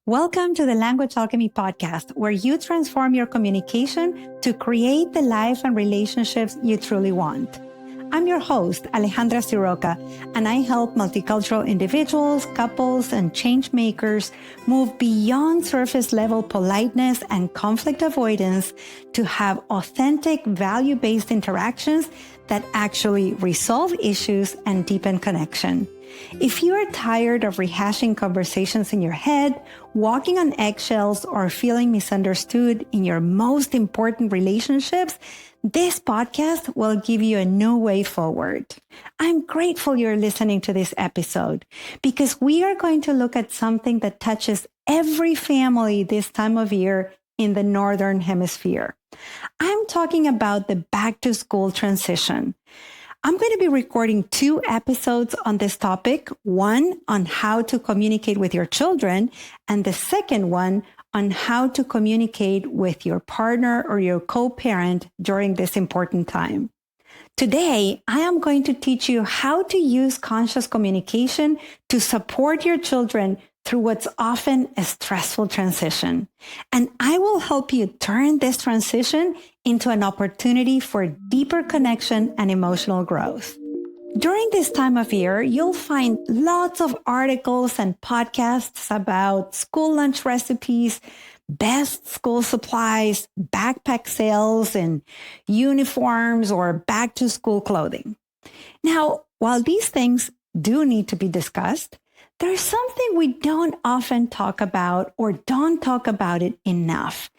Welcome to the Language Alchemy podcast, where you transform your communication to create the life and relationships you truly want. I'm your host, Alejandra Siroka, and I help multicultural individuals, couples, and change makers move beyond surface level politeness and conflict avoidance to have authentic, value-based interactions that actually resolve issues and deepen connection. If you are tired of rehashing conversations in your head, walking on eggshells, or feeling misunderstood in your most important relationships, this podcast will give you a new way forward. I'm grateful you're listening to this episode because we are going to look at something that touches every family this time of year in the Northern Hemisphere. I'm talking about the back to school transition. I'm going to be recording 2 episodes on this topic, one on how to communicate with your children, and the second one on how to communicate with your partner or your co-parent during this important time. Today, I am going to teach you how to use conscious communication to support your children through what's often a stressful transition. And I will help you turn this transition into an opportunity for deeper connection and emotional growth. During this time of year, you'll find lots of articles and podcasts about school lunch recipes, best school supplies, backpack sales, and uniforms or back to school clothing. Now, while these things do need to be discussed, there's something we don't often talk about or don't talk about it enough.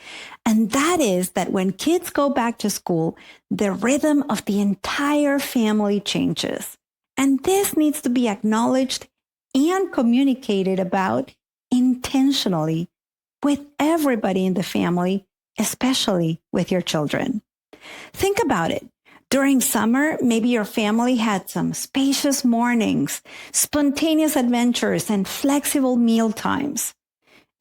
And that is that when kids go back to school, the rhythm of the entire family changes. And this needs to be acknowledged and communicated about intentionally with everybody in the family, especially with your children. Think about it. During summer, maybe your family had some spacious mornings, spontaneous adventures, and flexible meal times.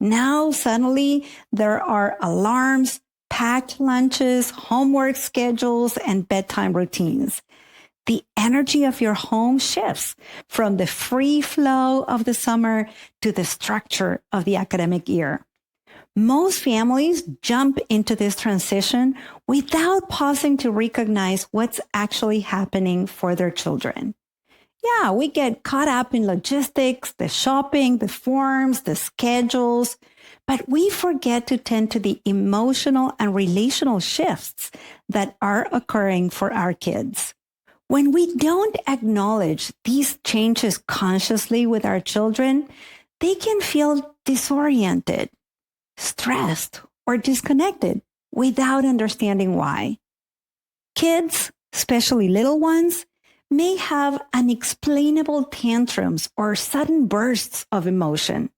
Now, suddenly, there are alarms, packed lunches, homework schedules, and bedtime routines. The energy of your home shifts from the free flow of the summer to the structure of the academic year. Most families jump into this transition without pausing to recognize what's actually happening for their children. Yeah, we get caught up in logistics, the shopping, the forms, the schedules, but we forget to tend to the emotional and relational shifts that are occurring for our kids. When we don't acknowledge these changes consciously with our children, they can feel disoriented, stressed, or disconnected without understanding why. Kids, especially little ones, may have unexplainable tantrums or sudden bursts of emotion.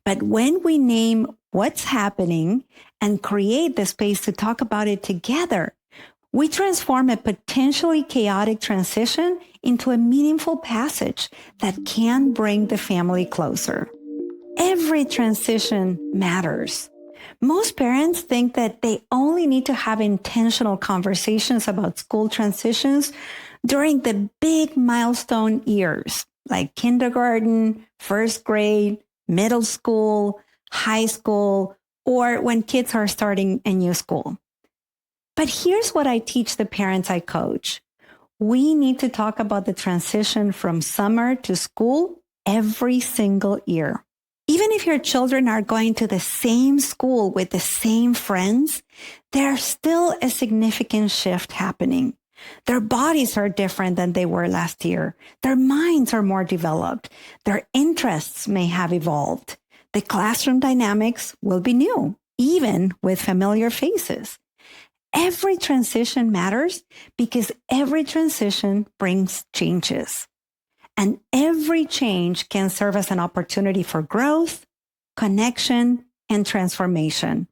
But when we name what's happening and create the space to talk about it together, we transform a potentially chaotic transition into a meaningful passage that can bring the family closer. Every transition matters. Most parents think that they only need to have intentional conversations about school transitions during the big milestone years, like kindergarten, first grade, middle school, high school, or when kids are starting a new school. But here's what I teach the parents I coach. We need to talk about the transition from summer to school every single year. Even if your children are going to the same school with the same friends, there's still a significant shift happening. Their bodies are different than they were last year. Their minds are more developed. Their interests may have evolved. The classroom dynamics will be new, even with familiar faces. Every transition matters because every transition brings changes. And every change can serve as an opportunity for growth, connection, and transformation,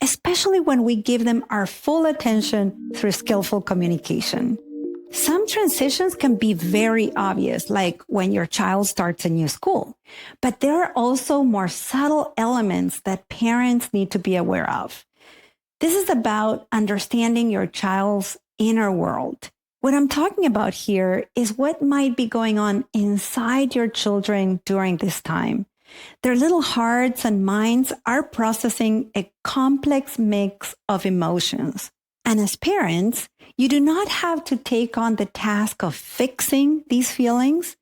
especially when we give them our full attention through skillful communication. Some transitions can be very obvious, like when your child starts a new school, but there are also more subtle elements that parents need to be aware of. This is about understanding your child's inner world. What I'm talking about here is what might be going on inside your children during this time. Their little hearts and minds are processing a complex mix of emotions. And as parents, you do not have to take on the task of fixing these feelings,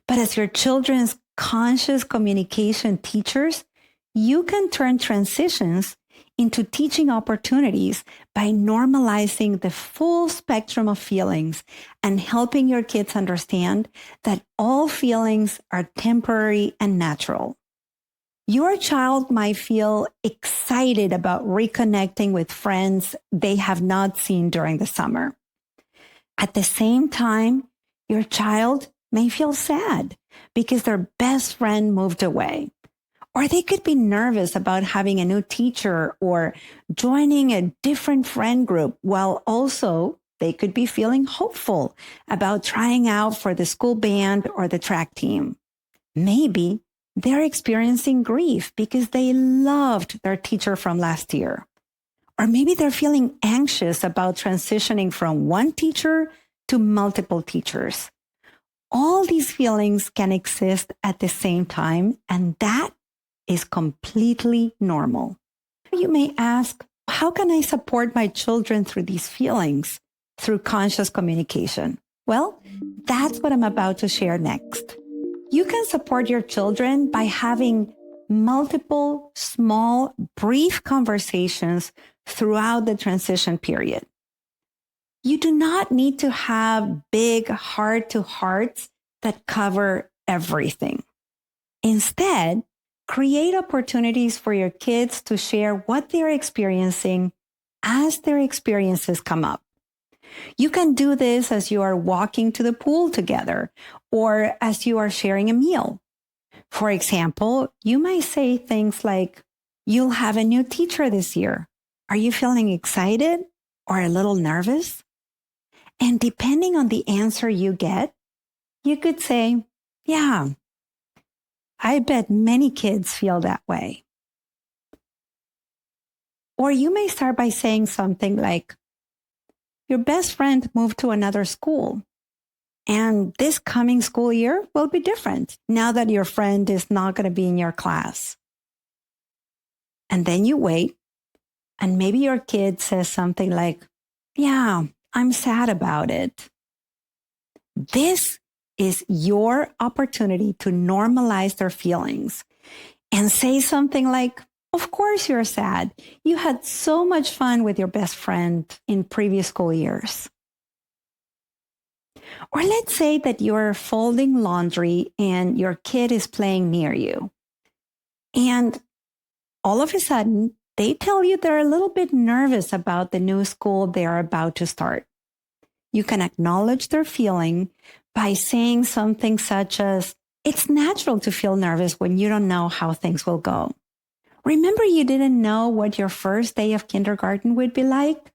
but as your children's conscious communication teachers, you can turn transitions into teaching opportunities by normalizing the full spectrum of feelings and helping your kids understand that all feelings are temporary and natural. Your child might feel excited about reconnecting with friends they have not seen during the summer. At the same time, your child may feel sad because their best friend moved away. Or they could be nervous about having a new teacher or joining a different friend group, while also they could be feeling hopeful about trying out for the school band or the track team. Maybe they're experiencing grief because they loved their teacher from last year. Or maybe they're feeling anxious about transitioning from one teacher to multiple teachers. All these feelings can exist at the same time, and that is completely normal. You may ask, how can I support my children through these feelings through conscious communication? Well, that's what I'm about to share next. You can support your children by having multiple, small, brief conversations throughout the transition period. You do not need to have big heart-to-hearts that cover everything. Instead, create opportunities for your kids to share what they're experiencing as their experiences come up. You can do this as you are walking to the pool together or as you are sharing a meal. For example, you might say things like, "You'll have a new teacher this year. Are you feeling excited or a little nervous?" And depending on the answer you get, you could say, "Yeah, I bet many kids feel that way." Or you may start by saying something like, "Your best friend moved to another school, and this coming school year will be different now that your friend is not going to be in your class." And then you wait, and maybe your kid says something like, "Yeah, I'm sad about it." This is your opportunity to normalize their feelings and say something like, "Of course you're sad. You had so much fun with your best friend in previous school years." Or let's say that you're folding laundry and your kid is playing near you. And all of a sudden, they tell you they're a little bit nervous about the new school they're about to start. You can acknowledge their feeling by saying something such as, "It's natural to feel nervous when you don't know how things will go. Remember, you didn't know what your first day of kindergarten would be like?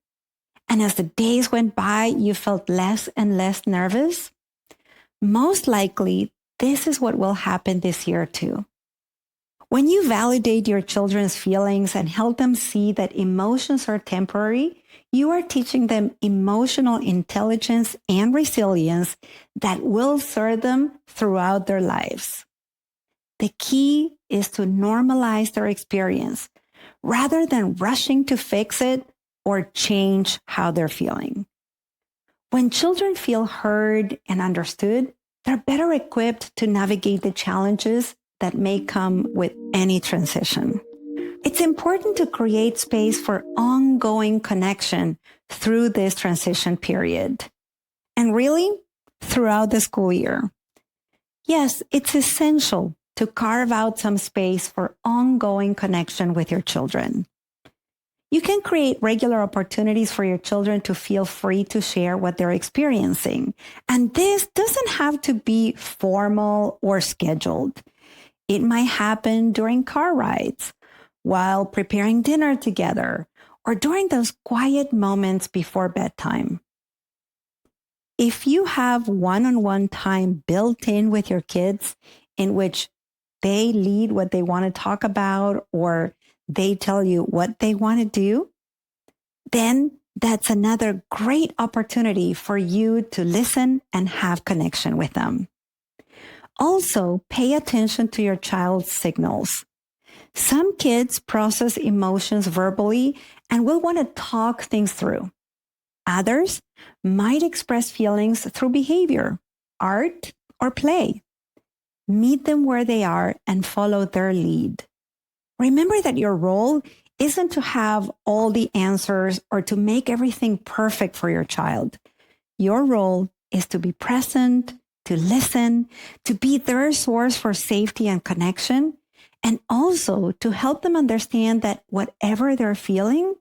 And as the days went by, you felt less and less nervous? Most likely, this is what will happen this year too." When you validate your children's feelings and help them see that emotions are temporary, you are teaching them emotional intelligence and resilience that will serve them throughout their lives. The key is to normalize their experience rather than rushing to fix it or change how they're feeling. When children feel heard and understood, they're better equipped to navigate the challenges that may come with any transition. It's important to create space for ongoing connection through this transition period, and really throughout the school year. Yes, it's essential to carve out some space for ongoing connection with your children. You can create regular opportunities for your children to feel free to share what they're experiencing. And this doesn't have to be formal or scheduled. It might happen during car rides, while preparing dinner together, or during those quiet moments before bedtime. If you have one-on-one time built in with your kids in which they lead what they want to talk about or they tell you what they want to do, then that's another great opportunity for you to listen and have connection with them. Also, pay attention to your child's signals. Some kids process emotions verbally and will want to talk things through. Others might express feelings through behavior, art, or play. Meet them where they are and follow their lead. Remember that your role isn't to have all the answers or to make everything perfect for your child. Your role is to be present, to listen, to be their source for safety and connection, and also to help them understand that whatever they're feeling,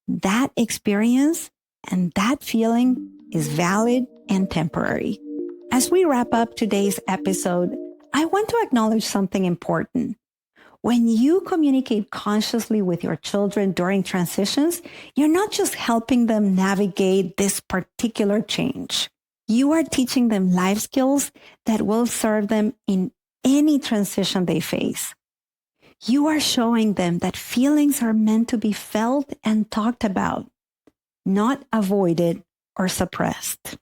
that experience and that feeling is valid and temporary. As we wrap up today's episode, I want to acknowledge something important. When you communicate consciously with your children during transitions, you're not just helping them navigate this particular change. You are teaching them life skills that will serve them in any transition they face. You are showing them that feelings are meant to be felt and talked about, not avoided or suppressed.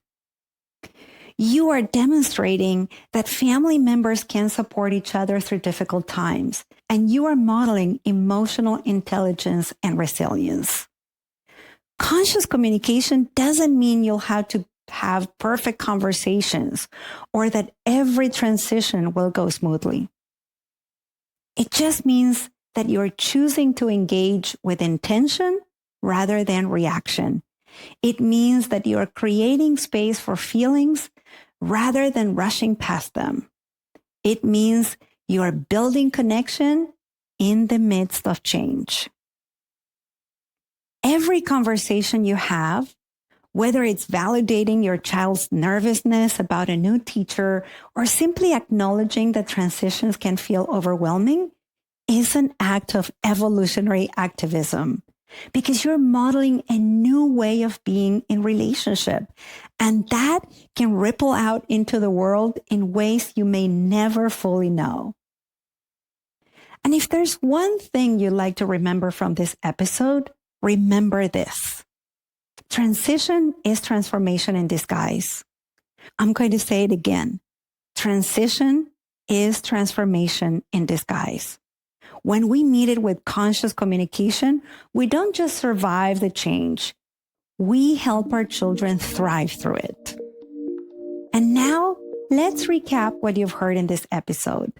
You are demonstrating that family members can support each other through difficult times, and you are modeling emotional intelligence and resilience. Conscious communication doesn't mean you'll have to have perfect conversations or that every transition will go smoothly. It just means that you're choosing to engage with intention rather than reaction. It means that you are creating space for feelings rather than rushing past them. It means you are building connection in the midst of change. Every conversation you have, whether it's validating your child's nervousness about a new teacher or simply acknowledging that transitions can feel overwhelming, is an act of evolutionary activism. Because you're modeling a new way of being in relationship. And that can ripple out into the world in ways you may never fully know. And if there's one thing you'd like to remember from this episode, remember this. Transition is transformation in disguise. I'm going to say it again. Transition is transformation in disguise. When we meet it with conscious communication, we don't just survive the change. We help our children thrive through it. And now, let's recap what you've heard in this episode.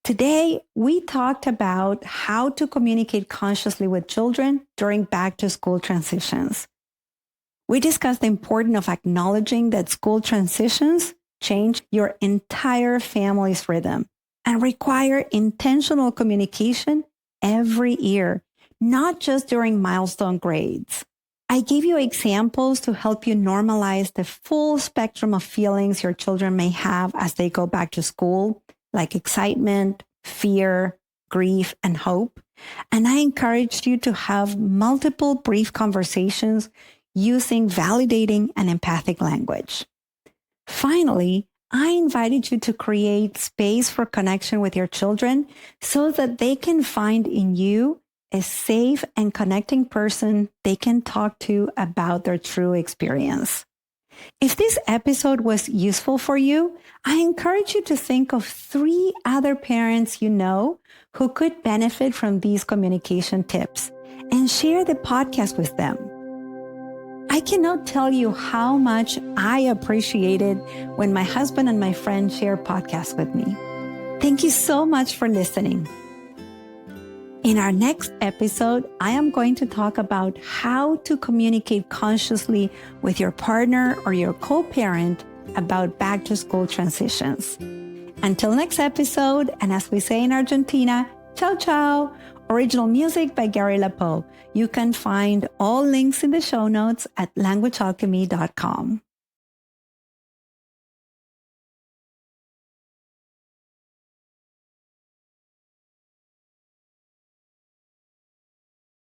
Today, we talked about how to communicate consciously with children during back-to-school transitions. We discussed the importance of acknowledging that school transitions change your entire family's rhythm and require intentional communication every year, not just during milestone grades. I gave you examples to help you normalize the full spectrum of feelings your children may have as they go back to school, like excitement, fear, grief, and hope. And I encouraged you to have multiple brief conversations using validating and empathic language. Finally, I invited you to create space for connection with your children so that they can find in you a safe and connecting person they can talk to about their true experience. If this episode was useful for you, I encourage you to think of 3 other parents you know who could benefit from these communication tips and share the podcast with them. I cannot tell you how much I appreciated when my husband and my friend share podcasts with me. Thank you so much for listening. In our next episode, I am going to talk about how to communicate consciously with your partner or your co-parent about back-to-school transitions. Until next episode, and as we say in Argentina, ciao ciao. Original music by Gary LaPoe. You can find all links in the show notes at languagealchemy.com.